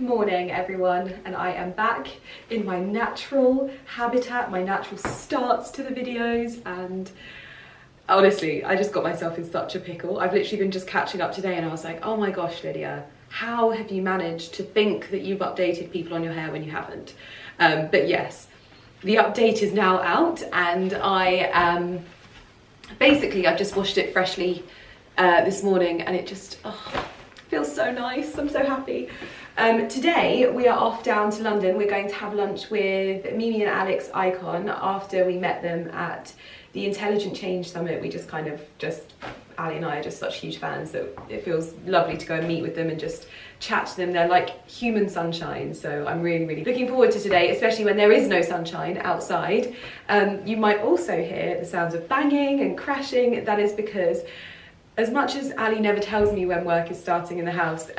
morning everyone, and I am back in my natural habitat, my natural starts to the videos, and honestly I just got myself in such a pickle. I've literally been just catching up today and I was like, oh my gosh Lydia, how have you managed to think that you've updated people on your hair when you haven't? But yes, the update is now out, and I am basically, I've just washed it freshly this morning, and it just feels so nice. I'm so happy. Today we are off down to London. We're going to have lunch with Mimi and Alex Icon after we met them at the Intelligent Change Summit. We just Ali and I are just such huge fans that it feels lovely to go and meet with them and just chat to them. They're like human sunshine, so I'm really looking forward to today, especially when there is no sunshine outside. You might also hear the sounds of banging and crashing. That is because, as much as Ali never tells me when work is starting in the house,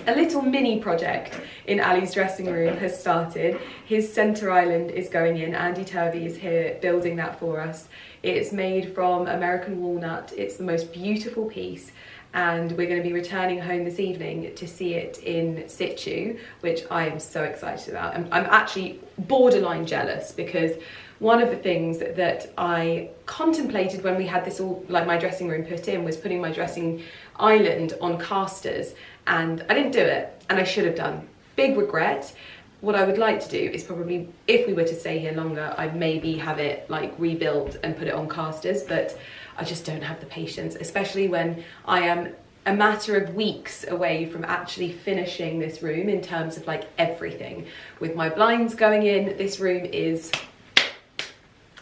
a little mini project in Ali's dressing room has started. His centre island is going in. Andy Turvey is here building that for us. It's made from American walnut. It's the most beautiful piece, and we're going to be returning home this evening to see it in situ, which I am so excited about. I'm actually borderline jealous, because one of the things that I contemplated when we had this all, like my dressing room put in, was putting my dressing island on casters, and I didn't do it, and I should have done. Big regret. What I would like to do is probably, if we were to stay here longer, I'd maybe have it like rebuilt and put it on casters, but I just don't have the patience, especially when I am a matter of weeks away from actually finishing this room in terms of like everything. With my blinds going in, this room is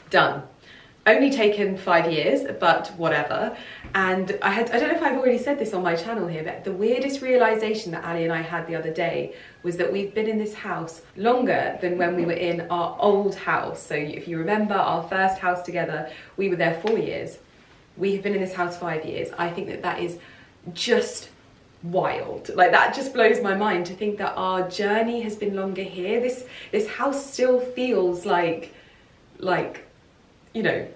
done. Only taken 5 years, but whatever. And I don't know if I've already said this on my channel here, but the weirdest realization that Ali and I had the other day was that we've been in this house longer than when we were in our old house. So if you remember our first house together, we were there 4 years. We have been in this house 5 years. I think that is just wild. Like, that just blows my mind to think that our journey has been longer here. This house still feels like, you know,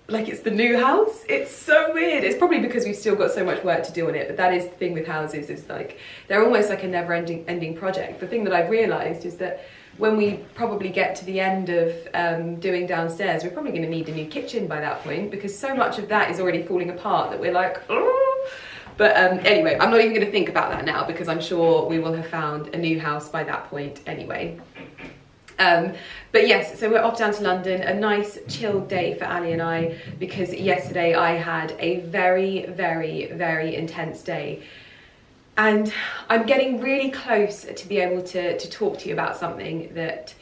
like it's the new house. It's so weird. It's probably because we've still got so much work to do on it, but that is the thing with houses, is like they're almost like a never-ending project. The thing that I've realised is that when we probably get to the end of doing downstairs, we're probably going to need a new kitchen by that point, because so much of that is already falling apart that we're like, oh. But anyway, I'm not even going to think about that now, because I'm sure we will have found a new house by that point anyway. But yes, so we're off down to London, a nice chilled day for Ali and I, because yesterday I had a very intense day. And I'm getting really close to be able to talk to you about something that,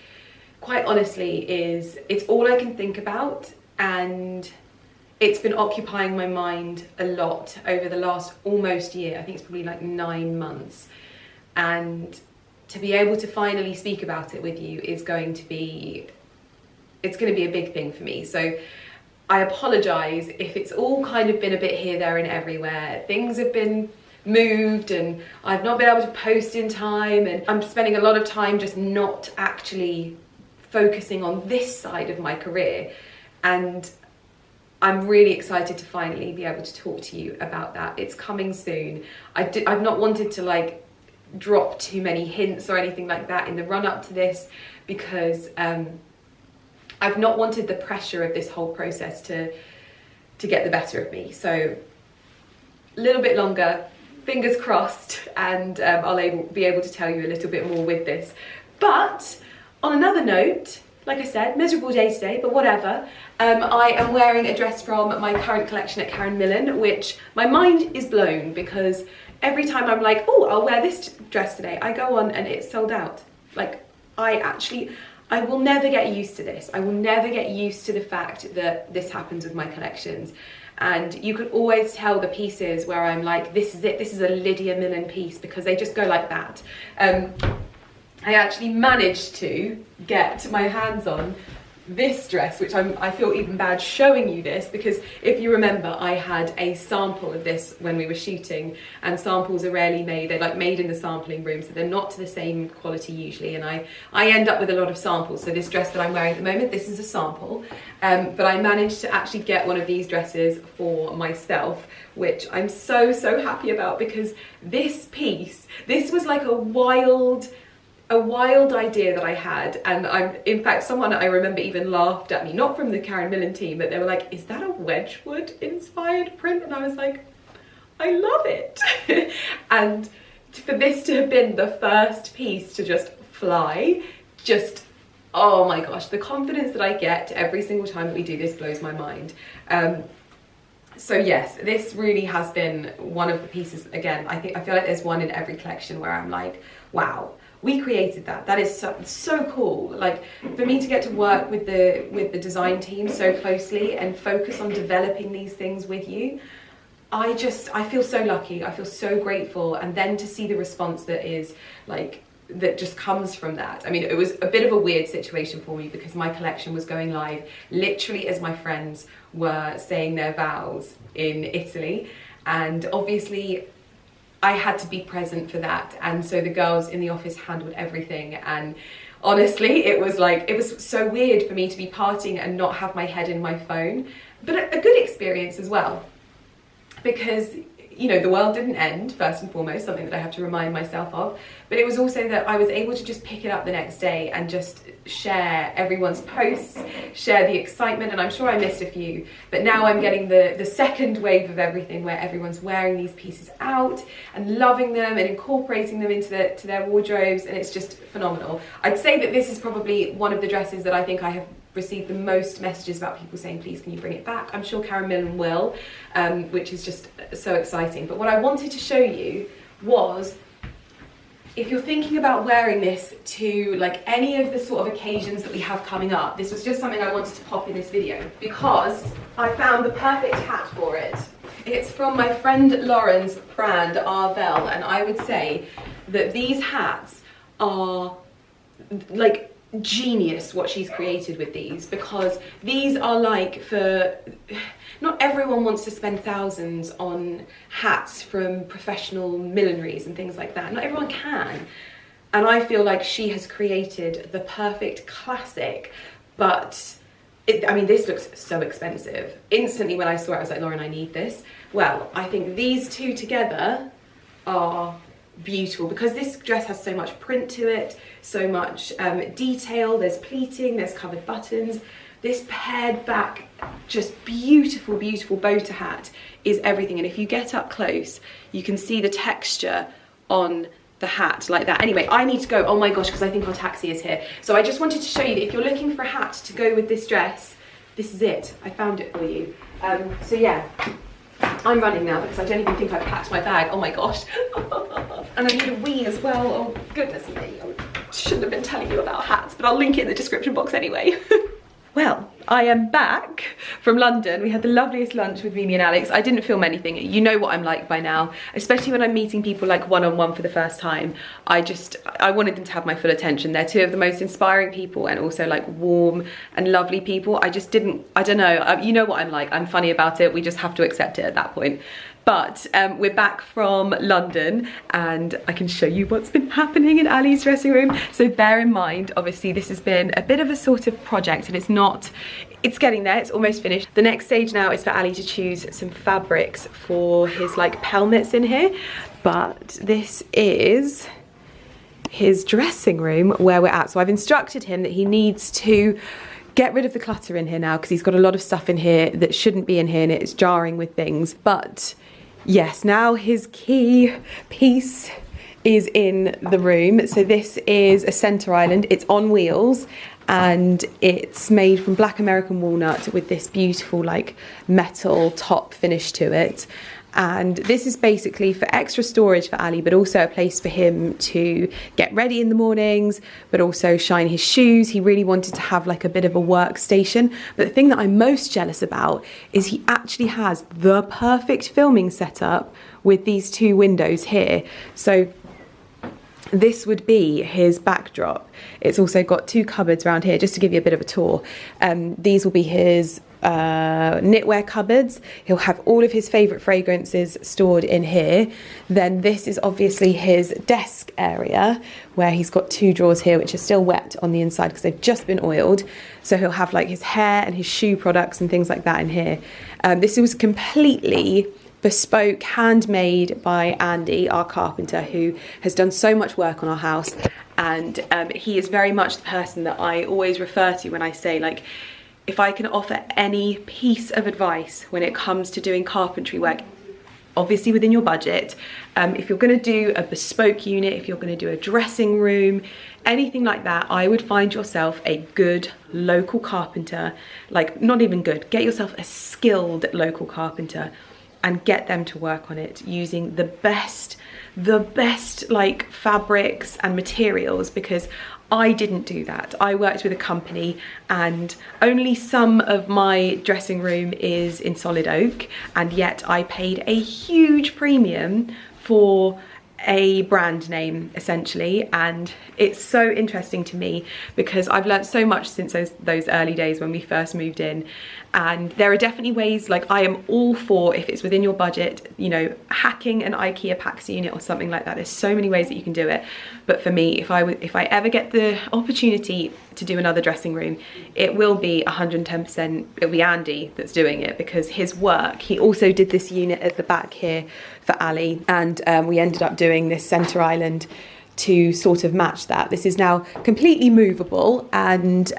quite honestly, it's all I can think about, and it's been occupying my mind a lot over the last almost year. I think it's probably like 9 months. And to be able to finally speak about it with you is going to be, it's going to be a big thing for me. So I apologise if it's all kind of been a bit here, there and everywhere. Things have been moved and I've not been able to post in time, and I'm spending a lot of time just not actually focusing on this side of my career. And I'm really excited to finally be able to talk to you about that. It's coming soon. I've not wanted to like drop too many hints or anything like that in the run up to this, because I've not wanted the pressure of this whole process to get the better of me. So a little bit longer, fingers crossed, and I'll be able to tell you a little bit more with this. But on another note, like I said, miserable day today, but whatever. I am wearing a dress from my current collection at Karen Millen, which my mind is blown, because every time I'm like, oh, I'll wear this dress today, I go on and it's sold out. Like, I will never get used to this. I will never get used to the fact that this happens with my collections. And you could always tell the pieces where I'm like, this is it, this is a Lydia Millen piece, because they just go like that. I actually managed to get my hands on this dress, which I feel even bad showing you this, because if you remember, I had a sample of this when we were shooting, and samples are rarely made. They're like made in the sampling room, so they're not to the same quality usually, and I end up with a lot of samples. So this dress that I'm wearing at the moment, this is a sample, but I managed to actually get one of these dresses for myself, which I'm so happy about, because this piece, This was like a wild idea that I had, and in fact someone I remember even laughed at me, not from the Karen Millen team, but they were like, is that a Wedgwood inspired print? And I was like, I love it. And for this to have been the first piece to just fly, just, oh my gosh, the confidence that I get every single time that we do this blows my mind. So yes, this really has been one of the pieces. Again, I feel like there's one in every collection where I'm like, wow, we created that. That is so cool. Like, for me to get to work with the design team so closely and focus on developing these things with you, I feel so lucky. I feel so grateful. And then to see the response that is like, that just comes from that. I mean, it was a bit of a weird situation for me because my collection was going live literally as my friends were saying their vows in Italy, and obviously I had to be present for that, and so the girls in the office handled everything. And honestly, it was so weird for me to be partying and not have my head in my phone, but a good experience as well, because, you know, the world didn't end, first and foremost, something that I have to remind myself of, but it was also that I was able to just pick it up the next day and just share everyone's posts, share the excitement, and I'm sure I missed a few, but now I'm getting the second wave of everything where everyone's wearing these pieces out and loving them and incorporating them into their wardrobes, and it's just phenomenal. I'd say that this is probably one of the dresses that I think I have received the most messages about, people saying, please can you bring it back. I'm sure Karen Millen will, which is just so exciting. But what I wanted to show you was, if you're thinking about wearing this to like any of the sort of occasions that we have coming up, this was just something I wanted to pop in this video because I found the perfect hat for it. It's from my friend Lauren's brand Arvel, and I would say that these hats are like genius what she's created with these, because these are like, for not everyone wants to spend thousands on hats from professional millineries and things like that. Not everyone can, and I feel like she has created the perfect classic. But I mean, this looks so expensive. Instantly when I saw it, I was like, Lauren, I need this. Well, I think these two together are beautiful because this dress has so much print to it, so much detail. There's pleating, there's covered buttons. This pared back, just beautiful, beautiful boater hat is everything. And if you get up close, you can see the texture on the hat like that. Anyway, I need to go. Oh my gosh, because I think our taxi is here. So I just wanted to show you that if you're looking for a hat to go with this dress, this is it. I found it for you. So yeah, I'm running now because I don't even think I've packed my bag. Oh my gosh. And I need a wee as well. Oh goodness me. I shouldn't have been telling you about hats, but I'll link it in the description box anyway. Well, I am back from London. We had the loveliest lunch with Mimi and Alex. I didn't film anything. You know what I'm like by now, especially when I'm meeting people like one-on-one for the first time. I wanted them to have my full attention. They're two of the most inspiring people and also like warm and lovely people. I don't know, you know what I'm like. I'm funny about it. We just have to accept it at that point. But we're back from London and I can show you what's been happening in Ali's dressing room. So bear in mind, obviously this has been a bit of a sort of project and it's getting there, it's almost finished. The next stage now is for Ali to choose some fabrics for his like pelmets in here. But this is his dressing room where we're at. So I've instructed him that he needs to get rid of the clutter in here now because he's got a lot of stuff in here that shouldn't be in here and it's jarring with things. But yes, now his key piece is in the room. So this is a center island. It's on wheels and it's made from black American walnut with this beautiful like metal top finish to it. And this is basically for extra storage for Ali, but also a place for him to get ready in the mornings, but also shine his shoes. He really wanted to have like a bit of a workstation. But the thing that I'm most jealous about is he actually has the perfect filming setup with these two windows here. So this would be his backdrop. It's also got two cupboards around here, just to give you a bit of a tour. These will be his knitwear cupboards. He'll have all of his favourite fragrances stored in here. Then this is obviously his desk area where he's got two drawers here which are still wet on the inside because they've just been oiled. So he'll have like his hair and his shoe products and things like that in here. This was completely bespoke, handmade by Andy, our carpenter, who has done so much work on our house. And he is very much the person that I always refer to when I say, like, if I can offer any piece of advice when it comes to doing carpentry work, obviously within your budget, if you're going to do a bespoke unit, if you're going to do a dressing room, anything like that, I would find yourself a good local carpenter. Like, not even good, get yourself a skilled local carpenter and get them to work on it using the best like fabrics and materials, because I didn't do that. I worked with a company and only some of my dressing room is in solid oak, and yet I paid a huge premium for a brand name essentially. And it's so interesting to me because I've learned so much since those early days when we first moved in. And there are definitely ways, like, I am all for, if it's within your budget, you know, hacking an IKEA PAX unit or something like that. There's so many ways that you can do it. But for me, if I ever get the opportunity to do another dressing room, it will be 110%, it'll be Andy that's doing it, because his work, he also did this unit at the back here for Ali, and we ended up doing this centre island to sort of match that. This is now completely movable, and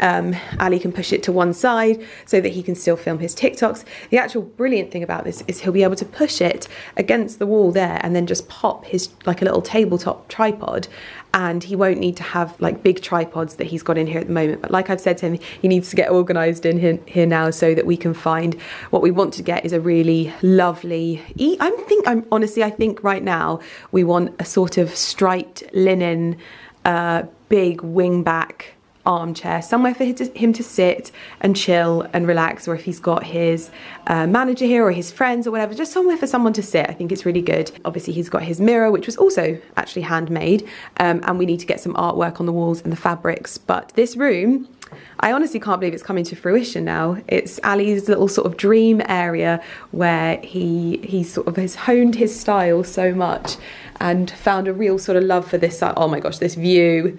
Ali can push it to one side so that he can still film his TikToks. The actual brilliant thing about this is he'll be able to push it against the wall there and then just pop his, like, a little tabletop tripod, and he won't need to have like big tripods that he's got in here at the moment. But like I've said to him, he needs to get organised in here now so that we can find what we want to get is a really lovely, I think right now we want a sort of striped linen, big wingback armchair, somewhere for him to sit and chill and relax, or if he's got his manager here or his friends or whatever, just somewhere for someone to sit. I think it's really good. Obviously he's got his mirror, which was also actually handmade, and we need to get some artwork on the walls and the fabrics. But this room, I honestly can't believe it's coming to fruition now. It's Ali's little sort of dream area where he sort of has honed his style so much and found a real sort of love for this side. Oh my gosh, this view,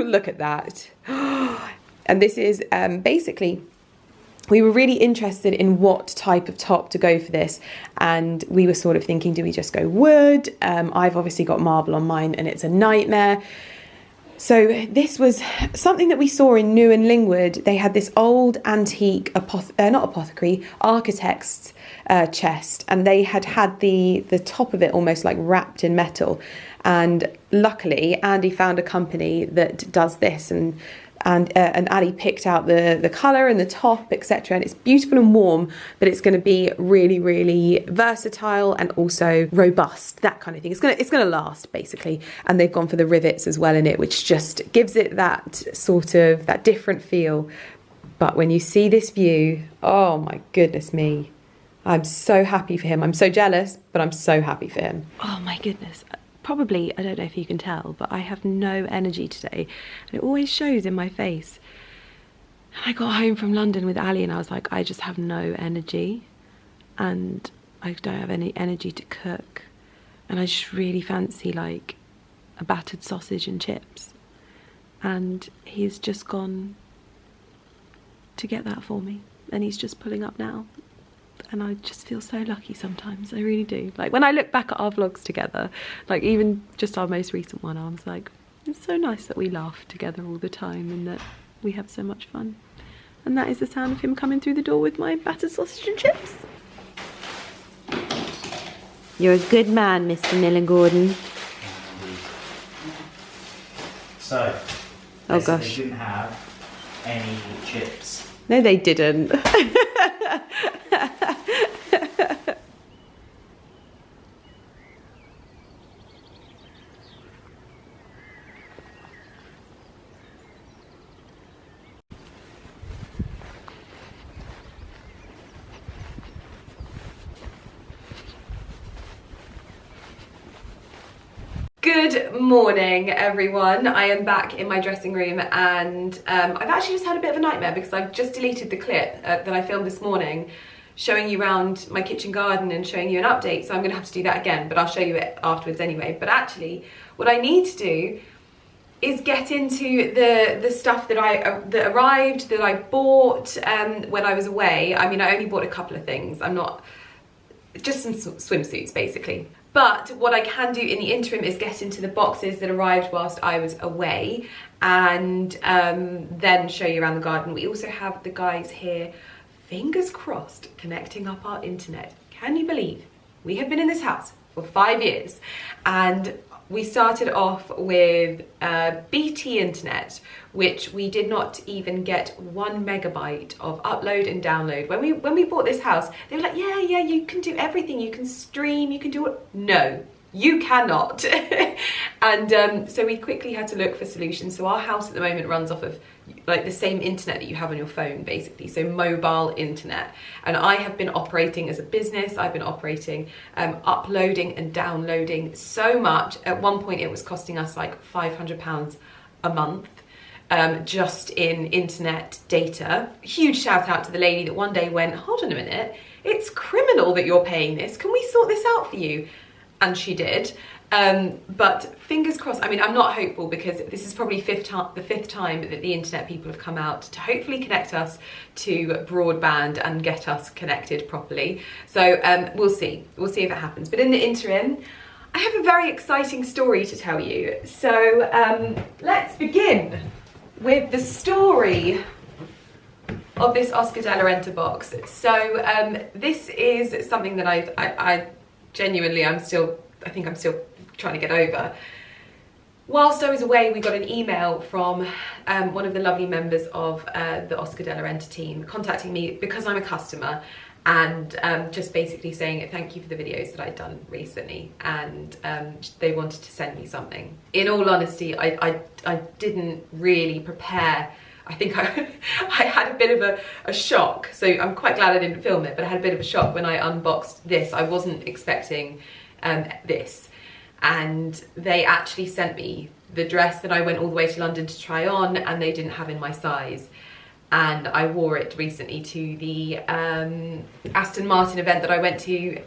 look at that. And this is basically, we were really interested in what type of top to go for this, and we were sort of thinking, do we just go wood? I've obviously got marble on mine and it's a nightmare. So this was something that we saw in New and Lingwood. They had this old antique, architect's chest, and they had the top of it almost like wrapped in metal. And luckily, Andy found a company that does this, and Ali picked out the colour and the top, etc. And it's beautiful and warm, but it's going to be really, really versatile and also robust, that kind of thing. It's going to last, basically. And they've gone for the rivets as well in it, which just gives it that sort of, that different feel. But when you see this view, oh my goodness me, I'm so happy for him. I'm so jealous, but I'm so happy for him. Oh my goodness. Probably, I don't know if you can tell, but I have no energy today, and it always shows in my face. I got home from London with Ali and I was like, I just have no energy, and I don't have any energy to cook, and I just really fancy like a battered sausage and chips, and he's just gone to get that for me, and he's just pulling up now. And I just feel so lucky sometimes, I really do. Like when I look back at our vlogs together, like even just our most recent one, I was like, it's so nice that we laugh together all the time and that we have so much fun. And that is the sound of him coming through the door with my battered sausage and chips. You're a good man, Mr. Millen Gordon. So, oh gosh, they didn't have any chips. No, they didn't. Good morning, everyone. I am back in my dressing room, and I've actually just had a bit of a nightmare because I've just deleted the clip that I filmed this morning showing you around my kitchen garden and showing you an update, so I'm gonna have to do that again, but I'll show you it afterwards anyway. But actually, what I need to do is get into the stuff that arrived, that I bought when I was away. I mean, I only bought a couple of things. I'm not just some swimsuits basically. But what I can do in the interim is get into the boxes that arrived whilst I was away, and then show you around the garden. We also have the guys here, fingers crossed, connecting up our internet. Can you believe we have been in this house for 5 years, and we started off with BT internet, which we did not even get 1 megabyte of upload and download. When we bought this house, they were like, yeah, you can do everything, you can stream, you can do it. No, you cannot. And so we quickly had to look for solutions. So our house at the moment runs off of like the same internet that you have on your phone, basically, so mobile internet. And I have been operating as a business. I've been operating, uploading and downloading so much. At one point it was costing us like £500 a month, just in internet data. Huge shout out to the lady that one day went, hold on a minute, it's criminal that you're paying this, can we sort this out for you? And she did. But fingers crossed. I mean, I'm not hopeful because this is probably the fifth time that the internet people have come out to hopefully connect us to broadband and get us connected properly. So we'll see if it happens. But in the interim, I have a very exciting story to tell you. So let's begin with the story of this Oscar de la Renta box. So this is something that I genuinely, I think I'm still trying to get over. Whilst I was away, we got an email from one of the lovely members of the Oscar de la Renta team contacting me because I'm a customer, and just basically saying thank you for the videos that I'd done recently, and they wanted to send me something. In all honesty, I didn't really prepare. I think I had a bit of a shock, so I'm quite glad I didn't film it, but I had a bit of a shock when I unboxed this. I wasn't expecting this, and they actually sent me the dress that I went all the way to London to try on, and they didn't have in my size. And I wore it recently to the Aston Martin event that I went to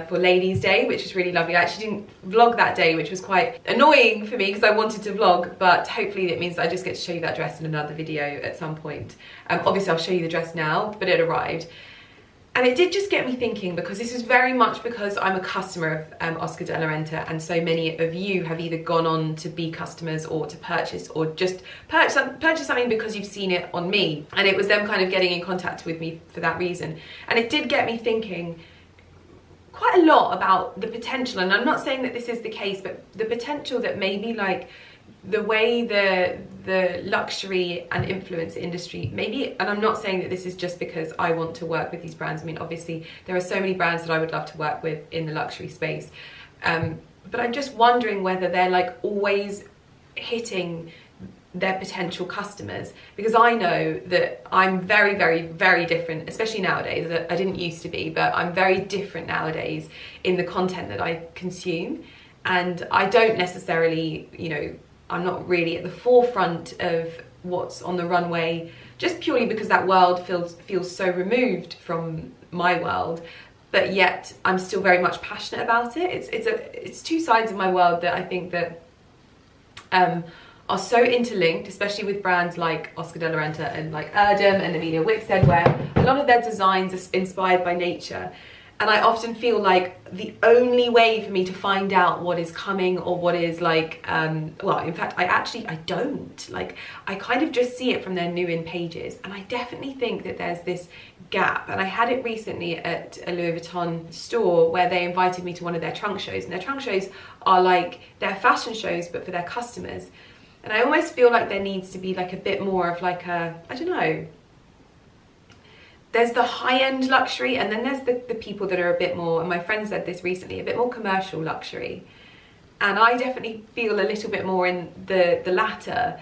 for Ladies' Day, which was really lovely. I actually didn't vlog that day, which was quite annoying for me because I wanted to vlog, but hopefully it means I just get to show you that dress in another video at some point. Obviously I'll show you the dress now, but it arrived. And it did just get me thinking, because this is very much because I'm a customer of Oscar de la Renta, and so many of you have either gone on to be customers or to purchase, or just purchase something because you've seen it on me. And it was them kind of getting in contact with me for that reason. And it did get me thinking quite a lot about the potential, and I'm not saying that this is the case, but the potential that maybe like the way the luxury and influence industry maybe, and I'm not saying that this is just because I want to work with these brands. I mean, obviously there are so many brands that I would love to work with in the luxury space, but I'm just wondering whether they're like always hitting their potential customers, because I know that I'm very, very, very different, especially nowadays. I didn't used to be, but I'm very different nowadays in the content that I consume, and I don't necessarily, you know, I'm not really at the forefront of what's on the runway, just purely because that world feels so removed from my world, but yet I'm still very much passionate about it. It's two sides of my world that I think that are so interlinked, especially with brands like Oscar de la Renta and like Erdem and Amelia Wickstead, where a lot of their designs are inspired by nature. And I often feel like the only way for me to find out what is coming or what is like, well, in fact, I don't. Like, I kind of just see it from their new in pages. And I definitely think that there's this gap. And I had it recently at a Louis Vuitton store where they invited me to one of their trunk shows. And their trunk shows are like their fashion shows, but for their customers. And I almost feel like there needs to be like a bit more of like a, I don't know, there's the high-end luxury, and then there's the people that are a bit more, and my friend said this recently, a bit more commercial luxury. And I definitely feel a little bit more in the latter.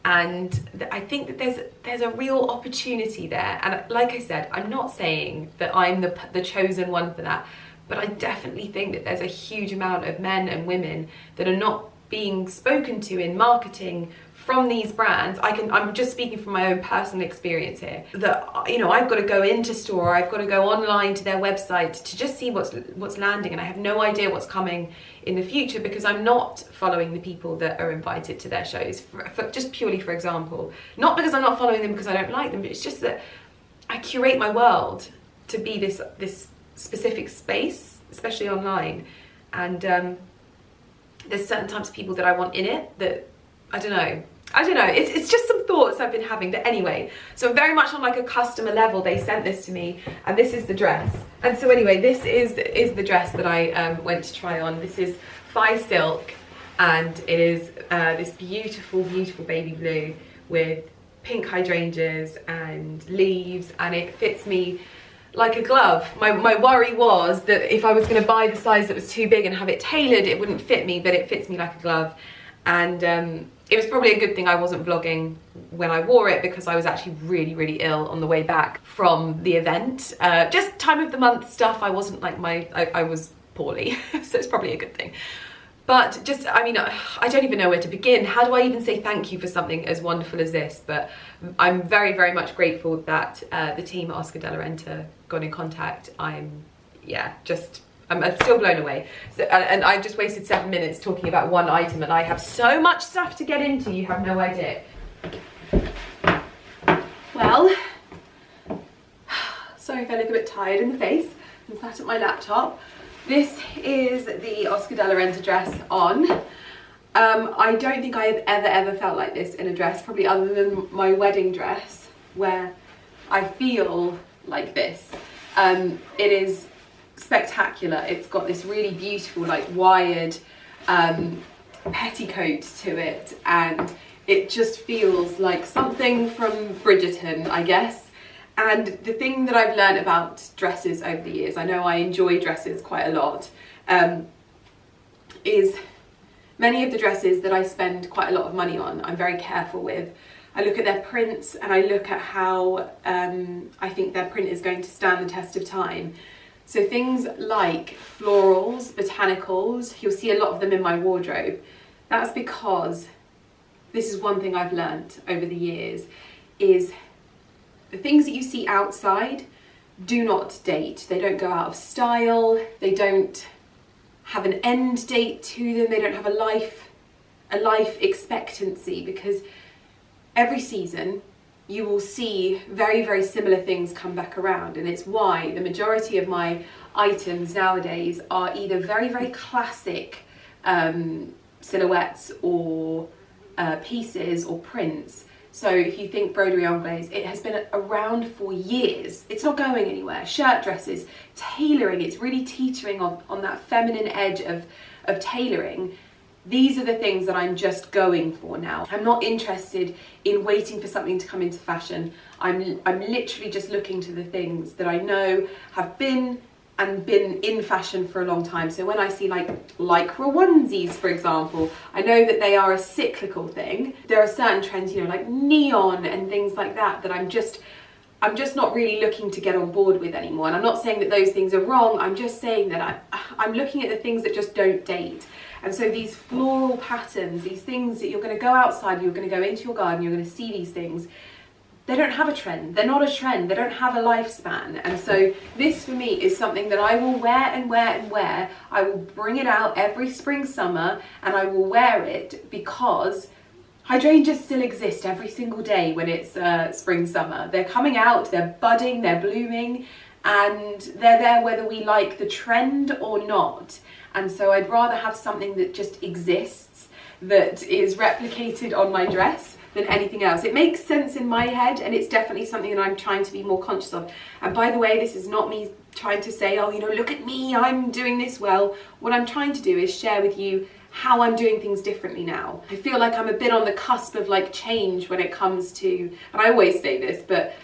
And I think that there's a real opportunity there. And like I said, I'm not saying that I'm the chosen one for that, but I definitely think that there's a huge amount of men and women that are not being spoken to in marketing from these brands. I'm just speaking from my own personal experience here, that, you know, I've got to go into store, I've got to go online to their website to just see what's landing, and I have no idea what's coming in the future because I'm not following the people that are invited to their shows, for just purely for example. Not because I'm not following them because I don't like them, but it's just that I curate my world to be this specific space, especially online, and there's certain types of people that I want in it that, I don't know, it's just some thoughts I've been having. But anyway, so very much on like a customer level, they sent this to me, and this is the dress. And so anyway, this is the dress that I went to try on. This is Phi Silk, and it is this beautiful, beautiful baby blue with pink hydrangeas and leaves, and it fits me like a glove. My worry was that if I was going to buy the size that was too big and have it tailored, it wouldn't fit me, but it fits me like a glove. And it was probably a good thing I wasn't vlogging when I wore it, because I was actually really, really ill on the way back from the event. Just time of the month stuff, I wasn't like I was poorly, so it's probably a good thing. But just, I mean, I don't even know where to begin. How do I even say thank you for something as wonderful as this? But I'm very, very much grateful that the team at Oscar de la Renta got in contact. I'm still blown away. So, and I just wasted 7 minutes talking about one item, and I have so much stuff to get into, you have no idea. Well, sorry if I look a bit tired in the face. I'm sat at my laptop. This is the Oscar de la Renta dress on. I don't think I have ever felt like this in a dress, probably other than my wedding dress, where I feel like this. It is spectacular. It's got this really beautiful, like, wired petticoat to it, and it just feels like something from Bridgerton, I guess. And the thing that I've learned about dresses over the years, I know I enjoy dresses quite a lot, is many of the dresses that I spend quite a lot of money on, I'm very careful with. I look at their prints, and I look at how I think their print is going to stand the test of time. So things like florals, botanicals, you'll see a lot of them in my wardrobe. That's because this is one thing I've learnt over the years, is the things that you see outside do not date. They don't go out of style. They don't have an end date to them. They don't have a life expectancy, because every season you will see very, very similar things come back around. And it's why the majority of my items nowadays are either very, very classic silhouettes or pieces or prints. So if you think broderie anglaise, it has been around for years. It's not going anywhere. Shirt dresses, tailoring, it's really teetering on that feminine edge of tailoring. These are the things that I'm just going for now. I'm not interested in waiting for something to come into fashion. I'm literally just looking to the things that I know have been in fashion for a long time. So when I see like lycra onesies, for example, I know that they are a cyclical thing. There are certain trends, you know, like neon and things like that, that I'm just not really looking to get on board with anymore. And I'm not saying that those things are wrong. I'm just saying that I'm looking at the things that just don't date. And so these floral patterns, these things that you're going to go outside, you're going to go into your garden, you're going to see these things. They don't have a trend. They're not a trend. They don't have a lifespan. And so this for me is something that I will wear and wear and wear. I will bring it out every spring, summer, and I will wear it because hydrangeas still exist every single day when it's spring, summer. They're coming out, they're budding, they're blooming, and they're there whether we like the trend or not. And so I'd rather have something that just exists, that is replicated on my dress, than anything else. It makes sense in my head, and it's definitely something that I'm trying to be more conscious of. And by the way, this is not me trying to say, oh, you know, look at me, I'm doing this well. What I'm trying to do is share with you how I'm doing things differently now. I feel like I'm a bit on the cusp of like change when it comes to, and I always say this, but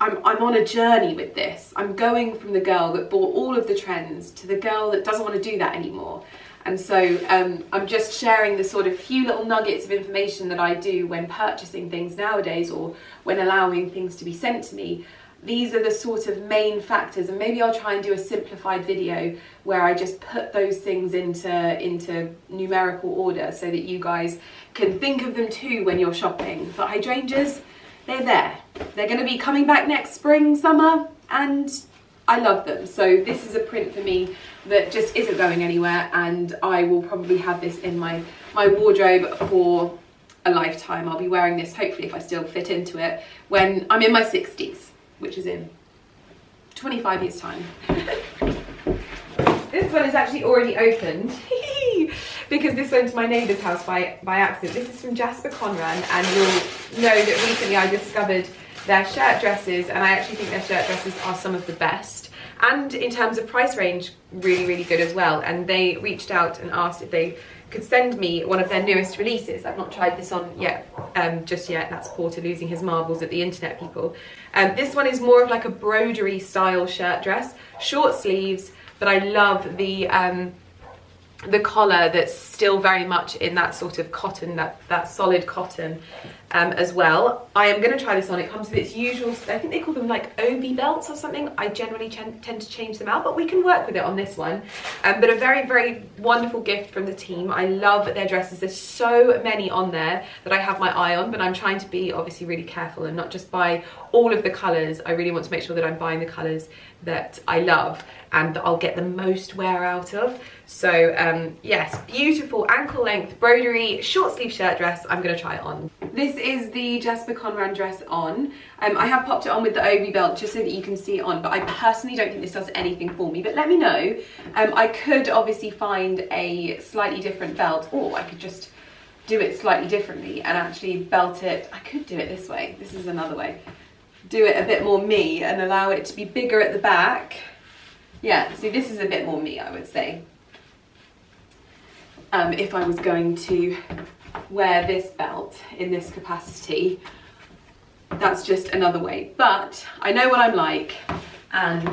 I'm on a journey with this. I'm going from the girl that bought all of the trends to the girl that doesn't want to do that anymore. And so I'm just sharing the sort of few little nuggets of information that I do when purchasing things nowadays, or when allowing things to be sent to me. These are the sort of main factors, and maybe I'll try and do a simplified video where I just put those things into numerical order so that you guys can think of them too when you're shopping. But hydrangeas, they're there. They're going to be coming back next spring, summer, and I love them. So this is a print for me that just isn't going anywhere, and I will probably have this in my wardrobe for a lifetime. I'll be wearing this, hopefully, if I still fit into it, when I'm in my 60s, which is in 25 years' time. This one is actually already opened because this went to my neighbour's house by accident. This is from Jasper Conran, and you'll know that recently I discovered their shirt dresses, and I actually think their shirt dresses are some of the best. And in terms of price range, really, really good as well. And they reached out and asked if they could send me one of their newest releases. I've not tried this on yet, just yet. That's Porter losing his marbles at the internet, people. This one is more of like a broderie style shirt dress, short sleeves, but I love the collar that's still very much in that sort of cotton, that solid cotton as well. I am going to try this on. It comes with its usual, I think they call them like obi belts or something. I generally tend to change them out, but we can work with it on this one. But a very, very wonderful gift from the team. I love their dresses. There's so many on there that I have my eye on, but I'm trying to be obviously really careful and not just buy all of the colours. I really want to make sure that I'm buying the colours that I love and that I'll get the most wear out of. So yes, beautiful ankle length broderie short sleeve shirt dress. I'm going to try it on. This is the Jasper Conran dress on. I have popped it on with the obi belt just so that you can see it on, but I personally don't think this does anything for me, but let me know. I could obviously find a slightly different belt, or I could just do it slightly differently and actually belt it. I could do it this way. This is another way. Do it a bit more me and allow it to be bigger at the back. Yeah, see, this is a bit more me, I would say. If I was going to wear this belt in this capacity, that's just another way. But I know what I'm like, and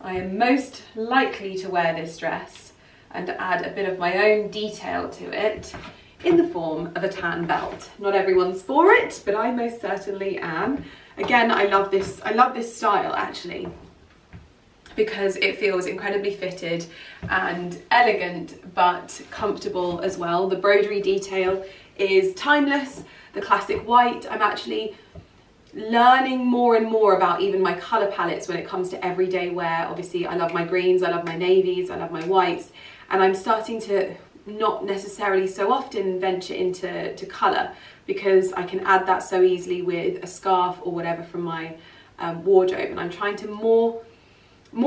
I am most likely to wear this dress and add a bit of my own detail to it in the form of a tan belt. Not everyone's for it, but I most certainly am. Again, I love this style actually, because it feels incredibly fitted and elegant but comfortable as well. The broderie detail is timeless, the classic white. I'm actually learning more and more about even my colour palettes when it comes to everyday wear. Obviously I love my greens, I love my navies, I love my whites, and I'm starting to not necessarily so often venture into colour, because I can add that so easily with a scarf or whatever from my wardrobe. And I'm trying to more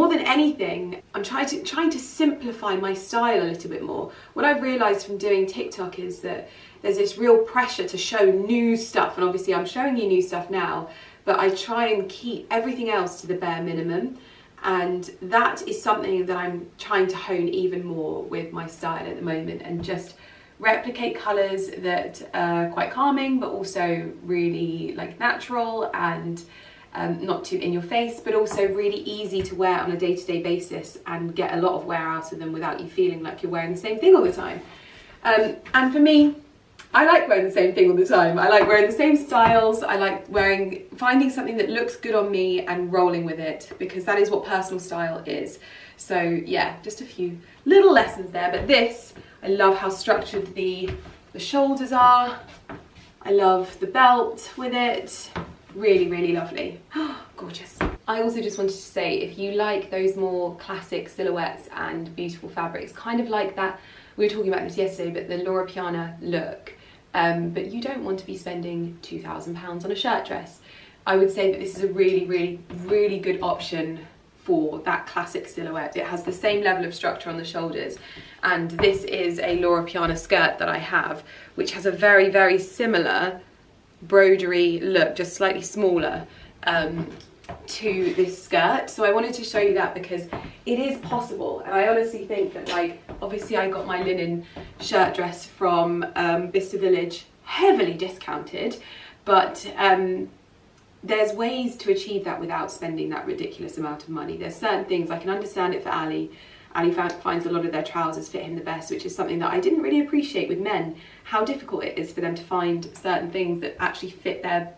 than anything, I'm trying to simplify my style a little bit more. What I've realised from doing TikTok is that there's this real pressure to show new stuff, and obviously I'm showing you new stuff now, but I try and keep everything else to the bare minimum, and that is something that I'm trying to hone even more with my style at the moment, and just replicate colours that are quite calming but also really like natural and not too in your face, but also really easy to wear on a day-to-day basis and get a lot of wear out of them without you feeling like you're wearing the same thing all the time. And for me, I like wearing the same thing all the time. I like wearing the same styles. I like finding something that looks good on me and rolling with it, because that is what personal style is. So yeah, just a few little lessons there. But this, I love how structured the shoulders are. I love the belt with it. Really, really lovely. Gorgeous. I also just wanted to say, if you like those more classic silhouettes and beautiful fabrics, kind of like that, we were talking about this yesterday, but the Loro Piana look, but you don't want to be spending £2,000 on a shirt dress, I would say that this is a really, really, really good option for that classic silhouette. It has the same level of structure on the shoulders, and this is a Loro Piana skirt that I have, which has a very, very similar broderie look, just slightly smaller to this skirt. So I wanted to show you that because it is possible, and I honestly think that, like, obviously I got my linen shirt dress from Bicester Village, heavily discounted, but there's ways to achieve that without spending that ridiculous amount of money. There's certain things, I can understand it for Ali. Ali finds a lot of their trousers fit him the best, which is something that I didn't really appreciate with men, how difficult it is for them to find certain things that actually fit their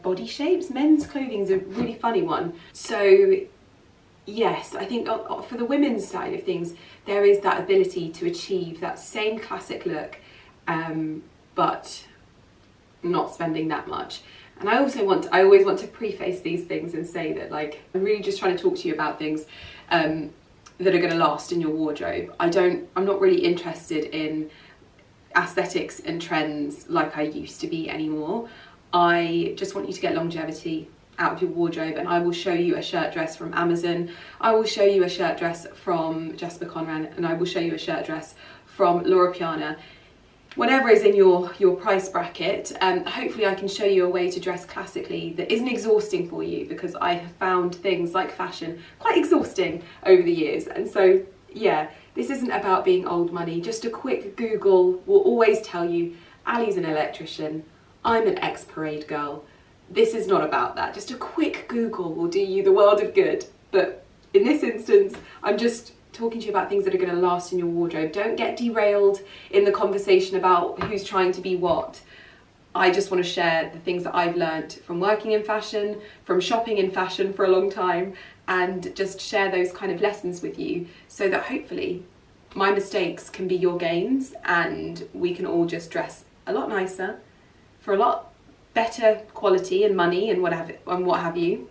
body shapes. Men's clothing is a really funny one. So yes, I think for the women's side of things, there is that ability to achieve that same classic look, but not spending that much. And I always want to preface these things and say that, like, I'm really just trying to talk to you about things that are going to last in your wardrobe. I'm not really interested in aesthetics and trends like I used to be anymore. I just want you to get longevity out of your wardrobe, and I will show you a shirt dress from Amazon, I will show you a shirt dress from Jasper Conran, and I will show you a shirt dress from Laura Piana. Whatever is in your price bracket, hopefully I can show you a way to dress classically that isn't exhausting for you, because I have found things like fashion quite exhausting over the years. And so yeah, this isn't about being old money. Just a quick Google will always tell you Ali's an electrician, I'm an ex-parade girl. This is not about that. Just a quick Google will do you the world of good. But in this instance, I'm just talking to you about things that are going to last in your wardrobe. Don't get derailed in the conversation about who's trying to be what. I just want to share the things that I've learnt from working in fashion, from shopping in fashion for a long time, and just share those kind of lessons with you, so that hopefully my mistakes can be your gains and we can all just dress a lot nicer for a lot better quality and money and what have you,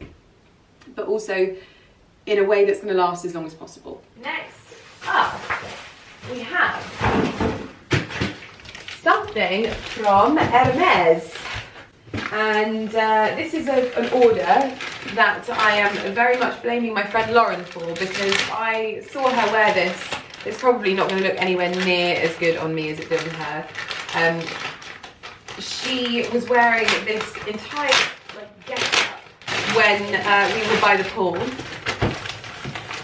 but also in a way that's going to last as long as possible. Next up, we have something from Hermes, and this is an order that I am very much blaming my friend Lauren for, because I saw her wear this. It's probably not going to look anywhere near as good on me as it did on her. She was wearing this entire get-up when we were by the pool,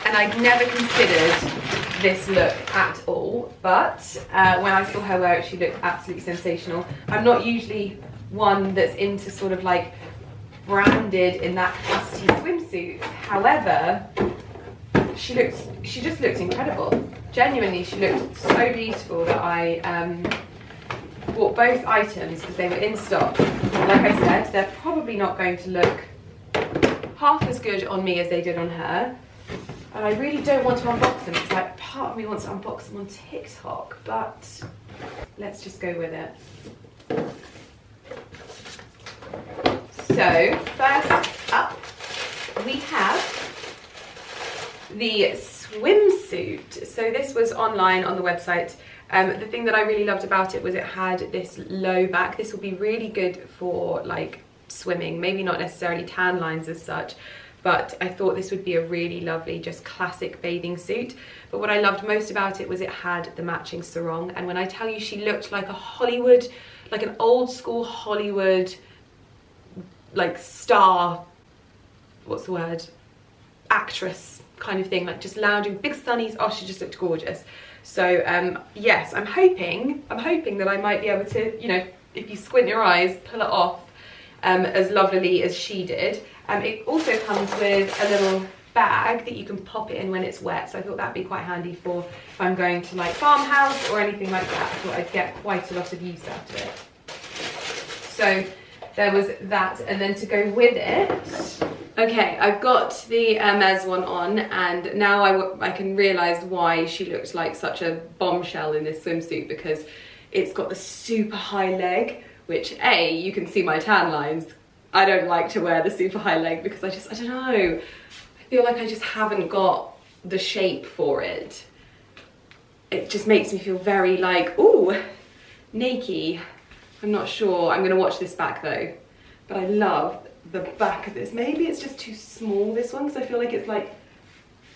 and I'd never considered this look at all, but when I saw her wear it, she looked absolutely sensational. I'm not usually one that's into sort of like branded in that capacity swimsuit. However, she just looked incredible. Genuinely, she looked so beautiful that I bought both items because they were in stock. Like I said, they're probably not going to look half as good on me as they did on her. And I really don't want to unbox them, because like part of me wants to unbox them on TikTok, but let's just go with it. So first up, we have the swimsuit. So this was online on the website. The thing that I really loved about it was it had this low back. This will be really good for like swimming, maybe not necessarily tan lines as such, but I thought this would be a really lovely, just classic bathing suit. But what I loved most about it was it had the matching sarong. And when I tell you she looked like a Hollywood, like an old school Hollywood, like star, what's the word? Actress kind of thing, like just lounging, big sunnies. Oh, she just looked gorgeous. So yes, I'm hoping that I might be able to, you know, if you squint your eyes, pull it off as lovelily as she did. It also comes with a little bag that you can pop it in when it's wet, so I thought that'd be quite handy for if I'm going to like farmhouse or anything like that. I thought I'd get quite a lot of use out of it. So there was that, and then to go with it, okay, I've got the Hermes one on, and now I can realise why she looked like such a bombshell in this swimsuit, because it's got the super high leg, which A, you can see my tan lines. I don't like to wear the super high leg because I don't know, I feel like I just haven't got the shape for it. It just makes me feel very like, ooh, naked. I'm not sure. I'm gonna watch this back though. But I love the back of this. Maybe it's just too small, this one, because I feel like it's like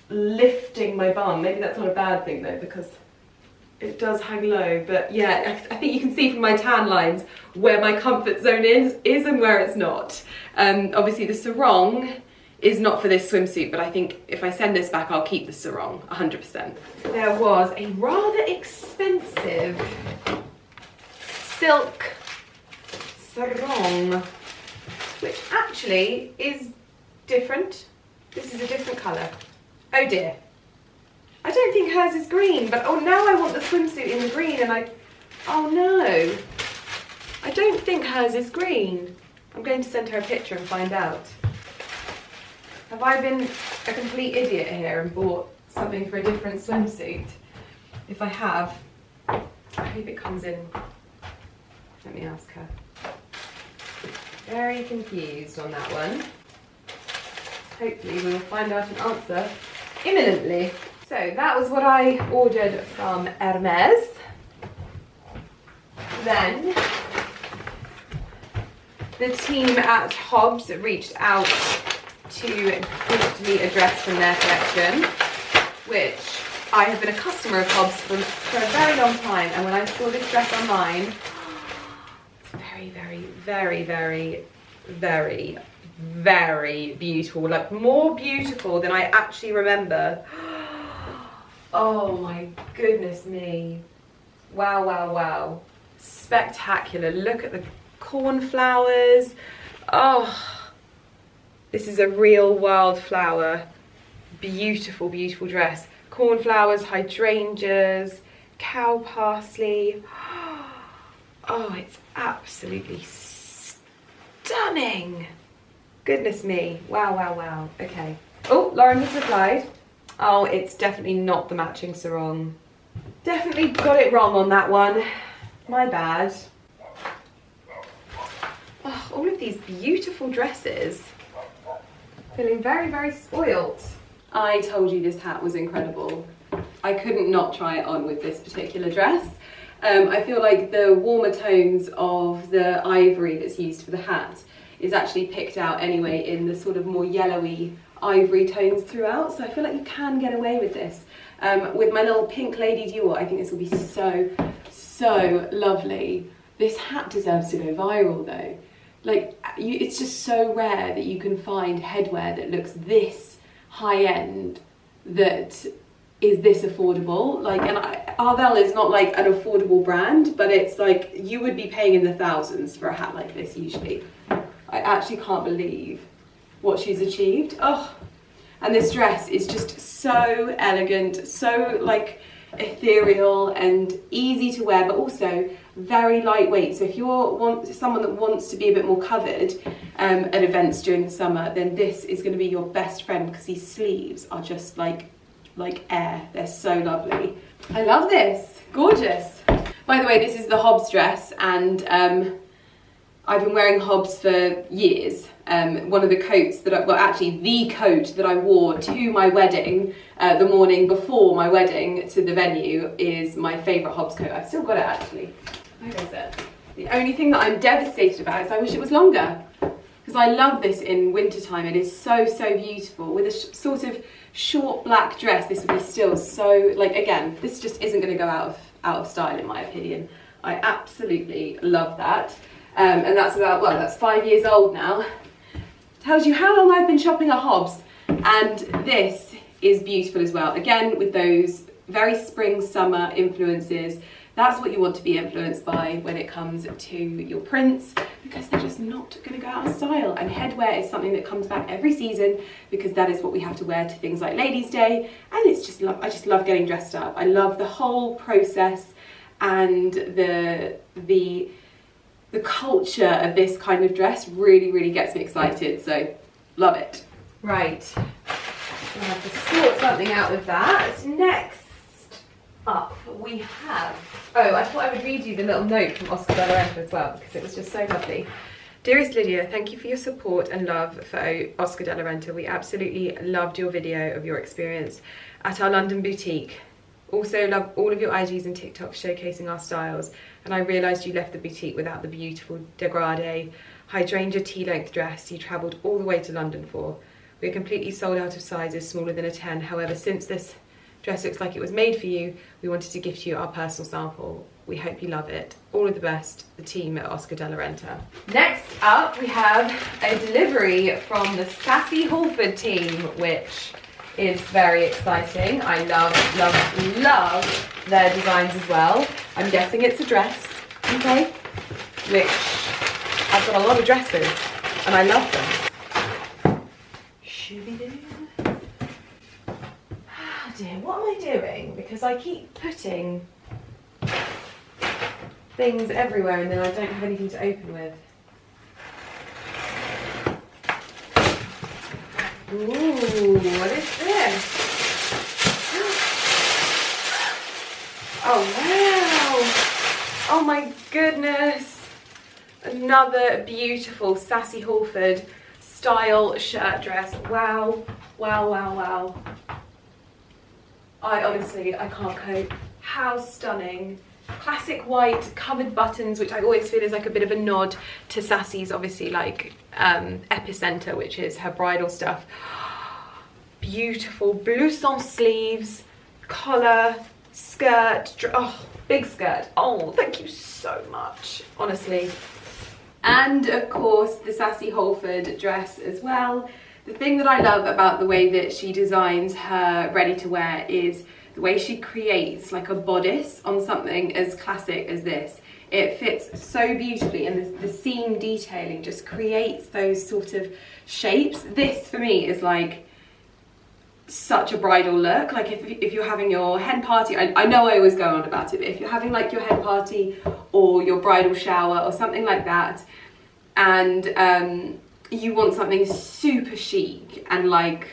lifting my bum. Maybe that's not a bad thing though, because it does hang low. But yeah, I think you can see from my tan lines where my comfort zone is and where it's not. Obviously the sarong is not for this swimsuit, but I think if I send this back, I'll keep the sarong, 100%. There was a rather expensive silk sarong, which actually is different. This is a different colour. Oh dear. I don't think hers is green, but oh, now I want the swimsuit in the green, and oh no. I don't think hers is green. I'm going to send her a picture and find out. Have I been a complete idiot here and bought something for a different swimsuit? If I have, I hope it comes in. Let me ask her. Very confused on that one. Hopefully we will find out an answer imminently. So that was what I ordered from Hermes. Then The team at Hobbs reached out to gift me a dress from their collection, which I have been a customer of Hobbs for a very long time, and when I saw this dress online, very, very, very, very, very, very beautiful, like more beautiful than I actually remember. Oh my goodness me. Wow, wow, wow. Spectacular. Look at the cornflowers. Oh, this is a real wildflower. Beautiful, beautiful dress. Cornflowers, hydrangeas, cow parsley. Oh, it's absolutely stunning. Goodness me. Wow, wow, wow. Okay. Oh, Lauren has replied. Oh, it's definitely not the matching sarong. Definitely got it wrong on that one. My bad. Oh, all of these beautiful dresses. Feeling very, very spoilt. I told you this hat was incredible. I couldn't not try it on with this particular dress. I feel like the warmer tones of the ivory that's used for the hat is actually picked out anyway in the sort of more yellowy ivory tones throughout, so I feel like you can get away with this. With my little pink Lady Dior, I think this will be so, so lovely. This hat deserves to go viral though. Like, it's just so rare that you can find headwear that looks this high-end, that is this affordable. Like, and Arvel is not like an affordable brand, but it's like you would be paying in the thousands for a hat like this usually. I actually can't believe what she's achieved. Oh, and this dress is just so elegant, so like ethereal and easy to wear, but also very lightweight. So if you're someone that wants to be a bit more covered at events during the summer, then this is going to be your best friend, because these sleeves are just like air. They're so lovely. I love this. Gorgeous. By the way, this is the Hobbs dress, and I've been wearing Hobbs for years. One of the coats that the coat that I wore to my wedding the morning before my wedding to the venue is my favourite Hobbs coat. I've still got it actually. Where is it? The only thing that I'm devastated about is I wish it was longer, because I love this in wintertime. It is so, so beautiful. With a sort of short black dress, this would be still so, like, again, this just isn't going to go out of style in my opinion. I absolutely love that. And that's about, well, that's 5 years old now. Tells you how long I've been shopping at Hobbs. And this is beautiful as well. Again, with those very spring, summer influences. That's what you want to be influenced by when it comes to your prints, because they're just not going to go out of style. And headwear is something that comes back every season, because that is what we have to wear to things like Ladies' Day. And it's just I just love getting dressed up. I love the whole process and the culture of this kind of dress really, really gets me excited, so love it. Right, we'll have to sort something out with that. Next up we have, oh, I thought I would read you the little note from Oscar de la Renta as well, because it was just so lovely. Dearest Lydia, thank you for your support and love for Oscar de la Renta. We absolutely loved your video of your experience at our London boutique. Also love all of your IGs and TikToks showcasing our styles, and I realised you left the boutique without the beautiful dégradé hydrangea tea-length dress you travelled all the way to London for. We are completely sold out of sizes smaller than a 10, however, since this dress looks like it was made for you, we wanted to gift you our personal sample. We hope you love it. All of the best, the team at Oscar de la Renta. Next up we have a delivery from the Sassy Halford team, which is very exciting. I love, love, love their designs as well. I'm guessing it's a dress, okay? Which, I've got a lot of dresses and I love them. Shooby-doo. Oh dear, what am I doing? Because I keep putting things everywhere and then I don't have anything to open with. Ooh, what is this? Oh wow! Oh my goodness! Another beautiful Sassy Halford style shirt dress. Wow, wow, wow, wow. I honestly, I can't cope. How stunning classic white covered buttons, which I always feel is like a bit of a nod to Sassy's, obviously, like epicenter, which is her bridal stuff. Beautiful blouson sleeves, collar, skirt, oh, big skirt. Oh, thank you so much, honestly. And of course the Sassy Holford dress as well. The thing that I love about the way that she designs her ready to wear is the way she creates like a bodice on something as classic as this. It fits so beautifully, and the seam detailing just creates those sort of shapes. This for me is like such a bridal look. Like if you're having your hen party, I know I always go on about it, but if you're having like your hen party or your bridal shower or something like that, and you want something super chic and like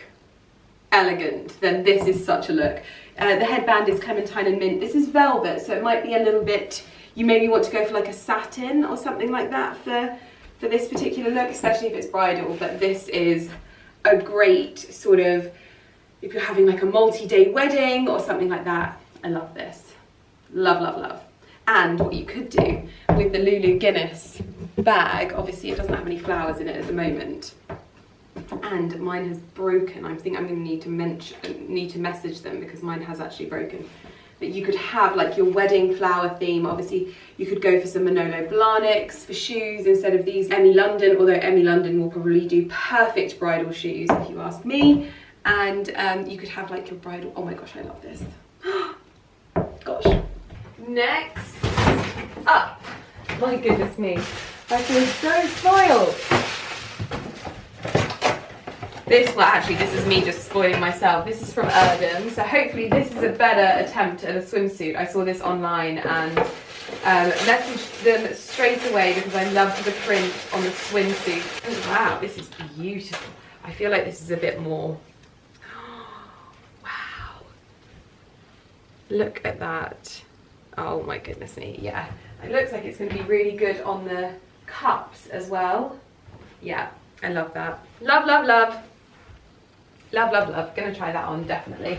elegant, then this is such a look. The headband is clementine and mint. This is velvet, so it might be a little bit, you maybe want to go for like a satin or something like that for this particular look, especially if it's bridal. But this is a great sort of, if you're having like a multi-day wedding or something like that. I love this. Love, love, love. And what you could do with the Lulu Guinness bag, obviously it doesn't have any flowers in it at the moment, and mine has broken. I think I'm going to need to message them because mine has actually broken. But you could have like your wedding flower theme. Obviously you could go for some Manolo Blahniks for shoes instead of these Emmy London, although Emmy London will probably do perfect bridal shoes if you ask me. And you could have like your bridal, oh my gosh, I love this. Gosh. Next up, my goodness me, I feel so spoiled. This, well actually this is me just spoiling myself. This is from Erdem, so hopefully this is a better attempt at a swimsuit. I saw this online and messaged them straight away because I loved the print on the swimsuit. Oh, wow, this is beautiful. I feel like this is a bit more, wow. Look at that. Oh my goodness me, yeah. It looks like it's going to be really good on the cups as well. Yeah, I love that. Love, love, love. Love, love, love. Gonna try that on, definitely.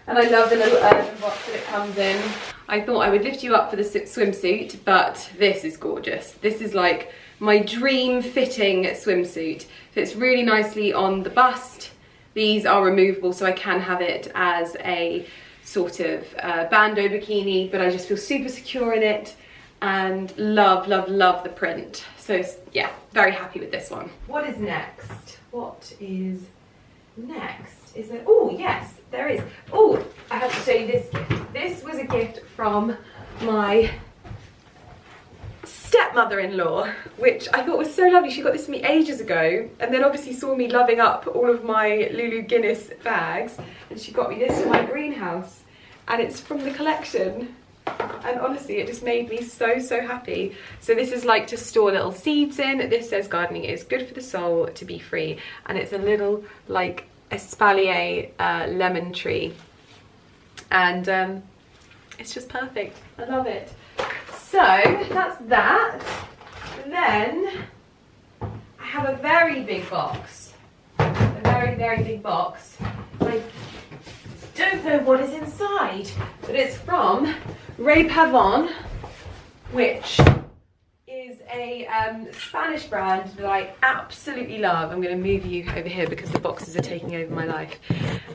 And I love the little earthen box that it comes in. I thought I would lift you up for the swimsuit, but this is gorgeous. This is like my dream fitting swimsuit. Fits really nicely on the bust. These are removable, so I can have it as a sort of bandeau bikini, but I just feel super secure in it and love, love, love the print. So yeah, very happy with this one. What is next? What is next? Is there, oh yes, there is. Oh, I have to show you this gift. This was a gift from my stepmother-in-law, which I thought was so lovely. She got this for me ages ago, and then obviously saw me loving up all of my Lulu Guinness bags, and she got me this for my greenhouse, and it's from the collection, and honestly it just made me so, so happy. So this is like to store little seeds in. This says gardening is good for the soul to be free, and it's a little like espalier lemon tree, and it's just perfect. I love it. So that's that. Then I have a very big box, a very, very big box. I don't know what is inside, but it's from Ray Pavon, which is a Spanish brand that I absolutely love. I'm going to move you over here because the boxes are taking over my life.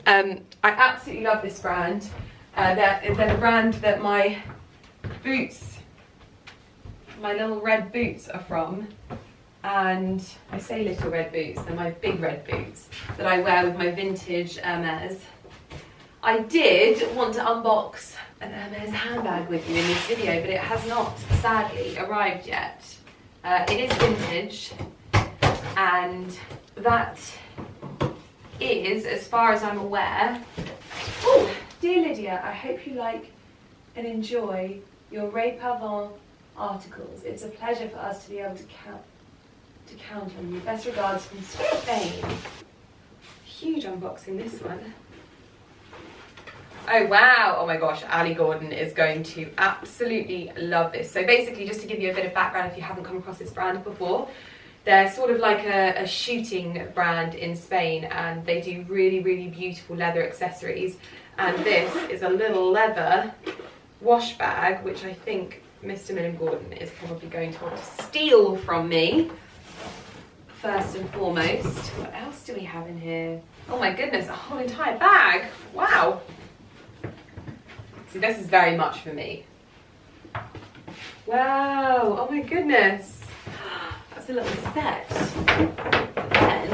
I absolutely love this brand. They're the brand that my boots, my little red boots are from, and I say little red boots, they're my big red boots that I wear with my vintage Hermes. I did want to unbox an Hermes handbag with you in this video, but it has not sadly arrived yet. It is vintage, and that is, as far as I'm aware. Oh, dear Lydia, I hope you like and enjoy your Ray Pavon articles. It's a pleasure for us to be able to count on you. Best regards from Spain. Huge unboxing, this one. Oh wow, oh my gosh, Ali Gordon is going to absolutely love this. So basically, just to give you a bit of background if you haven't come across this brand before, they're sort of like a shooting brand in Spain, and they do really, really beautiful leather accessories. And this is a little leather wash bag, which I think Mr. Millen Gordon is probably going to want to steal from me. First and foremost, what else do we have in here? Oh my goodness, a whole entire bag. Wow. See, this is very much for me. Wow, oh my goodness. That's a little set. Then,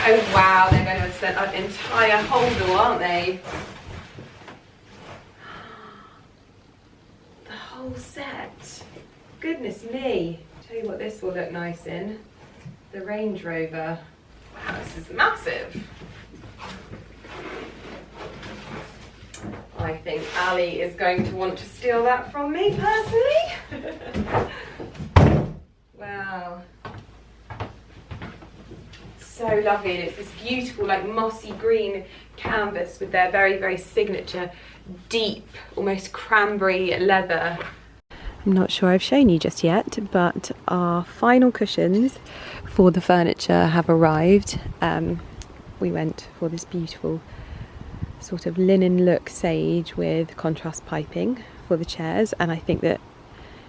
oh wow, they're going to have sent an entire holder, aren't they? The whole set. Goodness me. Tell you what this will look nice in. The Range Rover. Wow, this is massive. I think Ali is going to want to steal that from me personally. Wow. So lovely, and it's this beautiful like mossy green canvas with their very, very signature deep, almost cranberry leather. I'm not sure I've shown you just yet, but our final cushions for the furniture have arrived. We went for this beautiful sort of linen look sage with contrast piping for the chairs, and I think that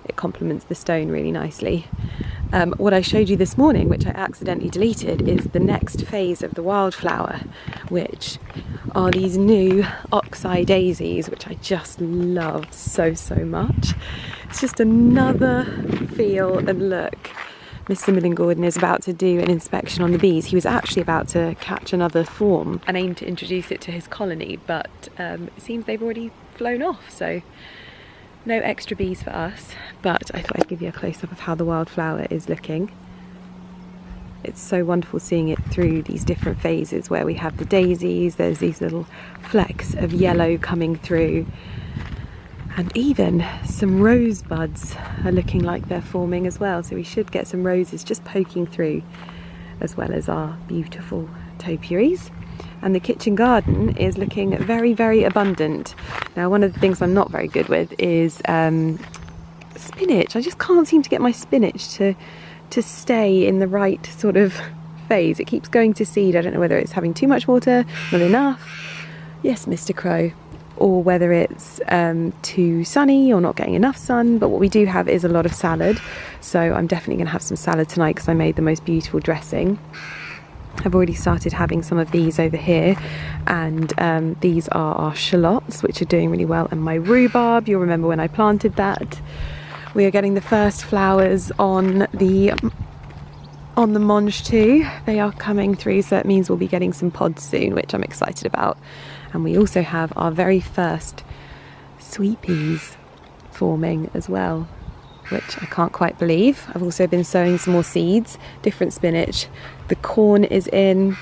it complements the stone really nicely. What I showed you this morning, which I accidentally deleted, is the next phase of the wildflower, which are these new oxeye daisies, which I just love so much. It's just another feel and look. Mr. Millen Gordon is about to do an inspection on the bees. He was actually about to catch another swarm and aim to introduce it to his colony, but it seems they've already flown off, so no extra bees for us. But I thought I'd give you a close-up of how the wildflower is looking. It's so wonderful seeing it through these different phases where we have the daisies, there's these little flecks of yellow coming through, and even some rosebuds are looking like they're forming as well, so we should get some roses just poking through, as well as our beautiful topiaries. And the kitchen garden is looking very, very abundant. Now, one of the things I'm not very good with is spinach. I just can't seem to get my spinach to stay in the right sort of phase. It keeps going to seed. I don't know whether it's having too much water, not enough. Yes, Mr. Crow. Or whether it's too sunny or not getting enough sun. But what we do have is a lot of salad. So I'm definitely going to have some salad tonight because I made the most beautiful dressing. I've already started having some of these over here, and these are our shallots, which are doing really well, and my rhubarb. You'll remember when I planted that. We are getting the first flowers on the mange too. They are coming through, so it means we'll be getting some pods soon, which I'm excited about. And we also have our very first sweet peas forming as well, which I can't quite believe. I've also been sowing some more seeds, different spinach. The corn is in.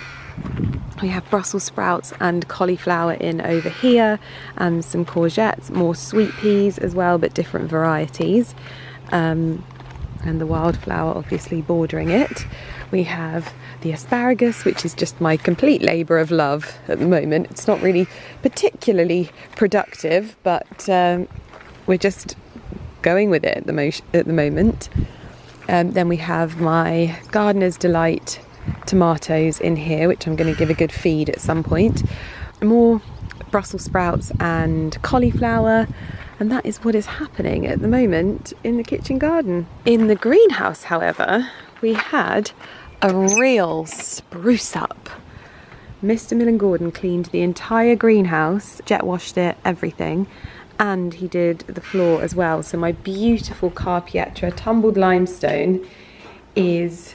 We have Brussels sprouts and cauliflower in over here, and some courgettes, more sweet peas as well, but different varieties. And the wildflower obviously bordering it. We have the asparagus, which is just my complete labour of love at the moment. It's not really particularly productive, but we're just going with it at the moment. Then we have my Gardener's Delight tomatoes in here, which I'm going to give a good feed at some point. More Brussels sprouts and cauliflower, and that is what is happening at the moment in the kitchen garden. In the greenhouse, however, we had a real spruce up. Mr. Millen Gordon cleaned the entire greenhouse, jet washed it, everything, and he did the floor as well. So my beautiful Carpietra tumbled limestone is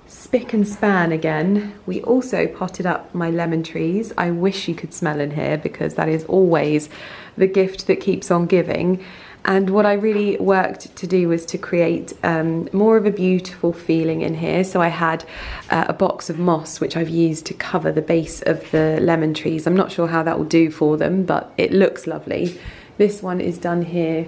spick and span again. We also potted up my lemon trees. I wish you could smell in here, because that is always the gift that keeps on giving. And what I really worked to do was to create more of a beautiful feeling in here. So I had a box of moss, which I've used to cover the base of the lemon trees. I'm not sure how that will do for them, but it looks lovely. This one is done here.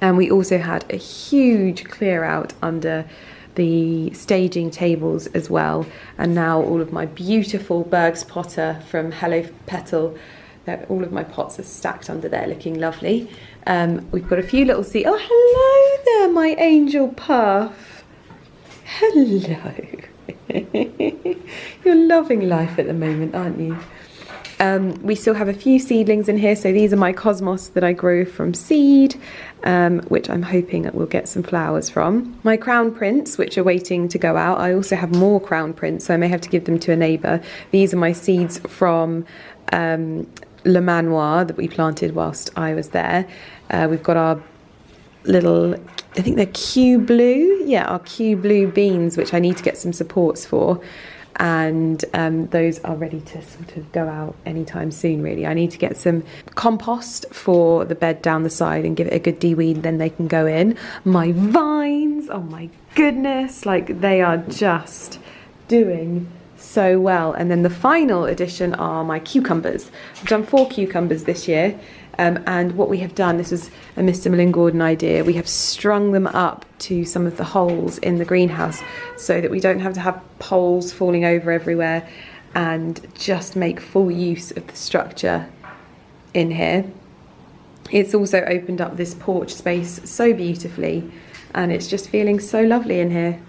And we also had a huge clear out under the staging tables as well. And now all of my beautiful Berg's Potter from Hello Petal, all of my pots are stacked under there looking lovely. We've got a few little seeds. Oh, hello there, my angel puff. Hello. You're loving life at the moment, aren't you? We still have a few seedlings in here, so these are my cosmos that I grew from seed, which I'm hoping that we'll get some flowers from. My crown prints, which are waiting to go out. I also have more crown prints, so I may have to give them to a neighbour. These are my seeds from Le Manoir that we planted whilst I was there. We've got our little, I think they're Q Blue, yeah, our Q Blue beans, which I need to get some supports for. And those are ready to sort of go out anytime soon, really. I need to get some compost for the bed down the side and give it a good de-weed, then they can go in. My vines, oh my goodness, like they are just doing so well. And then the final addition are my cucumbers. I've done 4 cucumbers this year. And what we have done, this is a Mr. Millen-Gordon idea, we have strung them up to some of the holes in the greenhouse so that we don't have to have poles falling over everywhere, and just make full use of the structure in here. It's also opened up this porch space so beautifully, and it's just feeling so lovely in here.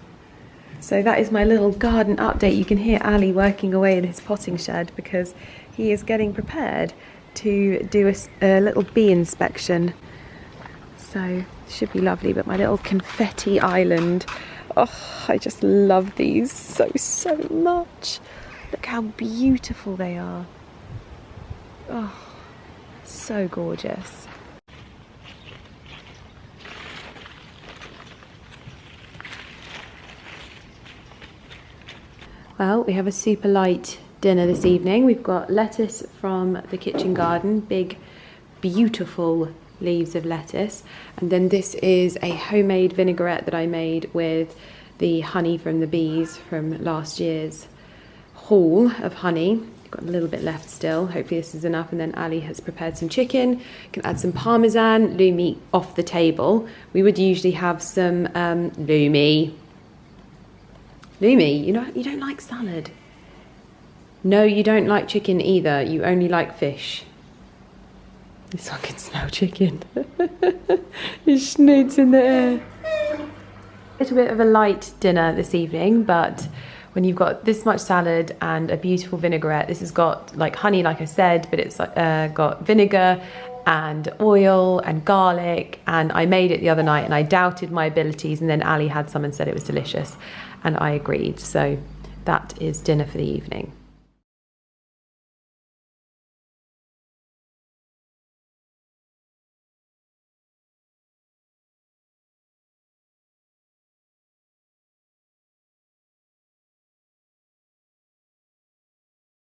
So that is my little garden update. You can hear Ali working away in his potting shed because he is getting prepared to do a little bee inspection. So it should be lovely. But my little confetti island, oh, I just love these so much. Look how beautiful they are. Oh, so gorgeous. Well, we have a super light dinner this evening. We've got lettuce from the kitchen garden, big beautiful leaves of lettuce, and then this is a homemade vinaigrette that I made with the honey from the bees from last year's haul of honey. Got a little bit left still, hopefully this is enough. And then Ali has prepared some chicken. You can add some parmesan, Lumi off the table. We would usually have some Lumi, you don't like salad. No, you don't like chicken either. You only like fish. This one can smell chicken. His snoot's in the air. A little bit of a light dinner this evening, but when you've got this much salad and a beautiful vinaigrette, this has got like honey, like I said, but it's got vinegar and oil and garlic, and I made it the other night and I doubted my abilities, and then Ali had some and said it was delicious, and I agreed. So that is dinner for the evening.